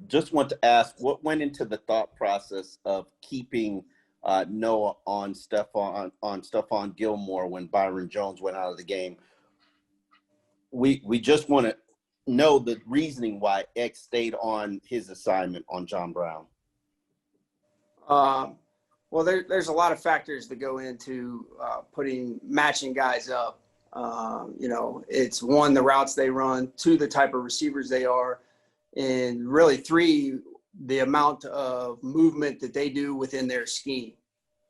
just want to ask what went into the thought process of keeping Noah on Stephon Gilmore when Byron Jones went out of the game. We just want to know the reasoning why X stayed on his assignment on John Brown. Well, there's a lot of factors that go into matching guys up. It's one, the routes they run, two, the type of receivers they are, and really three, the amount of movement that they do within their scheme.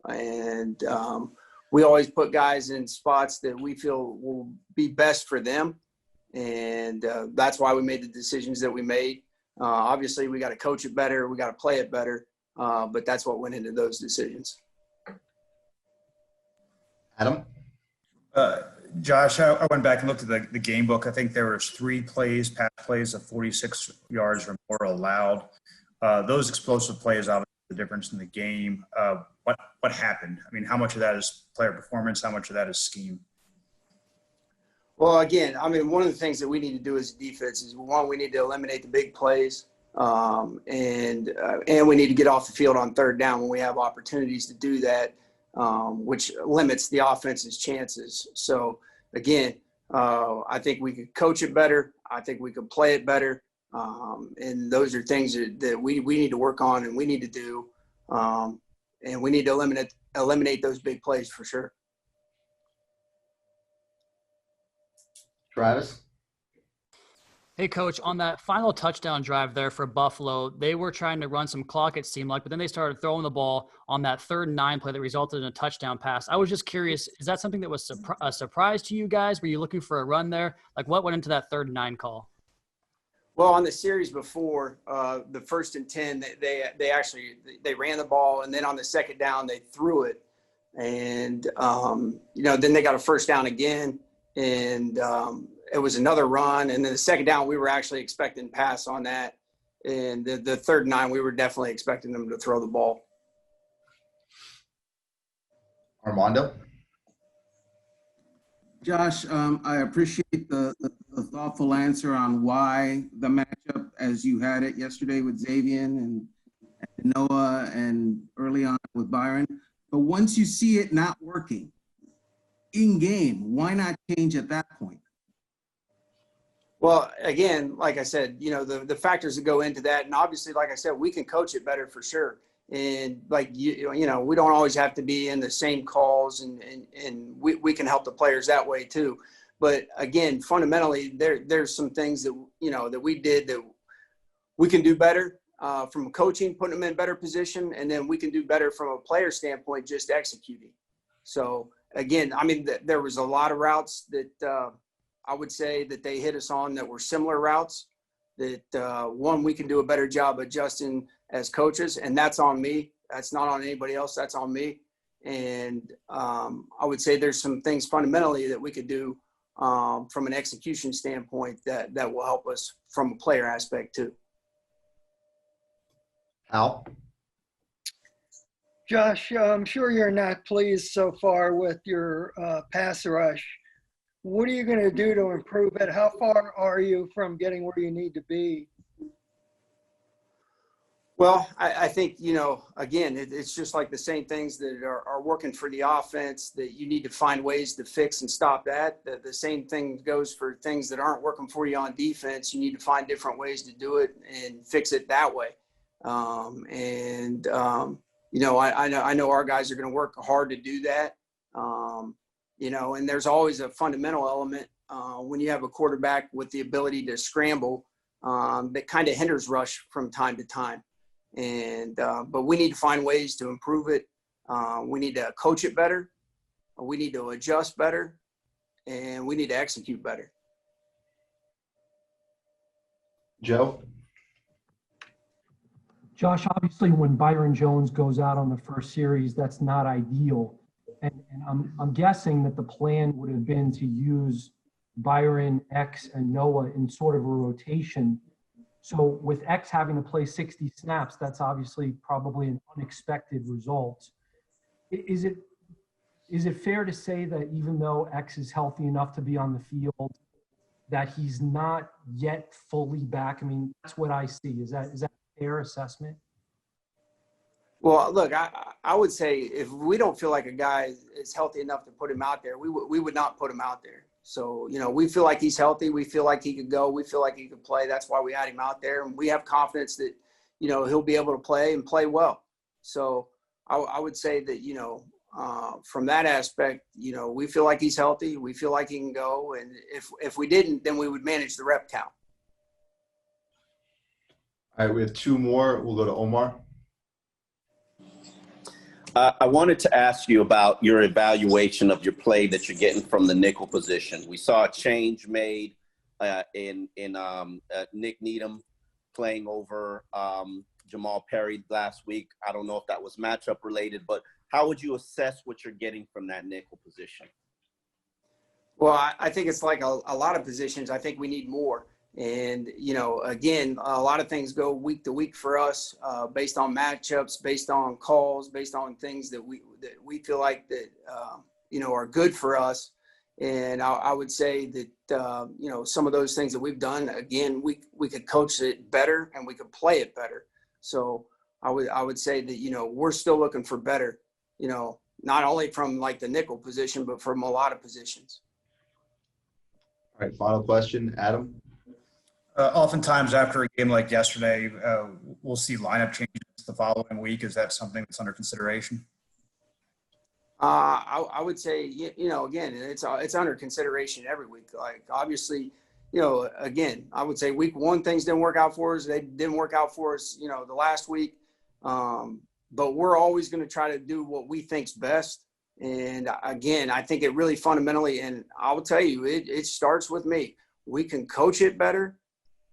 And we always put guys in spots that we feel will be best for them. And that's why we made the decisions that we made. Obviously, we got to coach it better. We got to play it better. But that's what went into those decisions. Adam? Josh, I went back and looked at the game book. I think there was 3 pass plays of 46 yards or more allowed. Those explosive plays, obviously, the difference in the game. What happened? I mean, how much of that is player performance? How much of that is scheme? Well, again, I mean, one of the things that we need to do as a defense is, one, we need to eliminate the big plays. And we need to get off the field on third down when we have opportunities to do that, which limits the offense's chances. So, again, I think we could coach it better. I think we could play it better. And those are things that we need to work on and we need to do. And we need to eliminate those big plays for sure. Travis? Hey, Coach, on that final touchdown drive there for Buffalo, they were trying to run some clock, it seemed like, but then they started throwing the ball on that 3rd and 9 play that resulted in a touchdown pass. I was just curious, is that something that was a surprise to you guys? Were you looking for a run there? Like, what went into that 3rd and 9 call? Well, on the series before, the 1st and 10, they ran the ball, and then on the 2nd down, they threw it. And, then they got a 1st down again, and it was another run. And then the 2nd down, we were actually expecting pass on that. And the 3rd and 9, we were definitely expecting them to throw the ball. Armando? Josh, I appreciate the thoughtful answer on why the matchup as you had it yesterday with Xavien and Noah and early on with Byron. But once you see it not working in game, why not change at that point? Well, again, like I said, the factors that go into that, and obviously, like I said, we can coach it better for sure. And we don't always have to be in the same calls, and we can help the players that way too. But again, fundamentally, there's some things that that we did that we can do better from coaching, putting them in better position, and then we can do better from a player standpoint, just executing. So again, I mean, there was a lot of routes that I would say that they hit us on that were similar routes that one, we can do a better job adjusting as coaches, and that's on me. That's not on anybody else. That's on me. And I would say there's some things fundamentally that we could do from an execution standpoint that will help us from a player aspect too. Al? Josh, I'm sure you're not pleased so far with your pass rush. What are you going to do to improve it? How far are you from getting where you need to be? Well, I think, again, it's just like the same things that are working for the offense that you need to find ways to fix and stop that. The same thing goes for things that aren't working for you on defense. You need to find different ways to do it and fix it that way. I know our guys are going to work hard to do that. And there's always a fundamental element when you have a quarterback with the ability to scramble that kind of hinders rush from time to time. But we need to find ways to improve it. We need to coach it better. We need to adjust better, and we need to execute better. Joe? Josh, obviously when Byron Jones goes out on the first series, that's not ideal. And I'm guessing that the plan would have been to use Byron, X, and Noah in sort of a rotation. So with X having to play 60 snaps, that's obviously probably an unexpected result. Is it fair to say that even though X is healthy enough to be on the field, that he's not yet fully back? I mean, that's what I see. Is that a fair assessment? Well, look, I would say if we don't feel like a guy is healthy enough to put him out there, we would not put him out there. So, you know, we feel like he's healthy. We feel like he could go. We feel like he could play. That's why we had him out there. And we have confidence that, you know, he'll be able to play and play well. So I would say that, you know, from that aspect, you know, we feel like he's healthy. We feel like he can go. And if we didn't, then we would manage the rep count. All right, we have two more. We'll go to Omar. I wanted to ask you about your evaluation of your play that you're getting from the nickel position. We saw a change made in Nick Needham playing over Jamal Perry last week. I don't know if that was matchup related, but how would you assess what you're getting from that nickel position? Well, I think it's like a lot of positions. I think we need more. And, you know, again, a lot of things go week to week for us based on matchups, based on calls, based on things that we feel like that, you know, are good for us. And I would say that, you know, some of those things that we've done, again, we could coach it better and we could play it better. So I would say that, you know, we're still looking for better, you know, not only from like the nickel position, but from a lot of positions. All right, final question, Adam. Oftentimes after a game like yesterday, we'll see lineup changes the following week. Is that something that's under consideration? I would say, you know, again, it's under consideration every week. Like, obviously, you know, again, I would say week one, things didn't work out for us. They didn't work out for us, you know, the last week. But we're always going to try to do what we think's best. And again, I think it really fundamentally, and I will tell you, it starts with me. We can coach it better.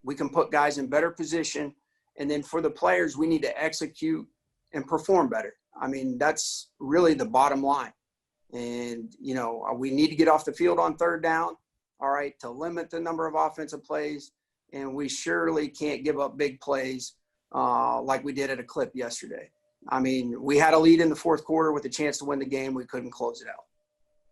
We can put guys in better position. And then for the players, we need to execute and perform better. I mean, that's really the bottom line. And, you know, we need to get off the field on third down, all right, to limit the number of offensive plays. And we surely can't give up big plays like we did at a clip yesterday. I mean, we had a lead in the fourth quarter with a chance to win the game. We couldn't close it out.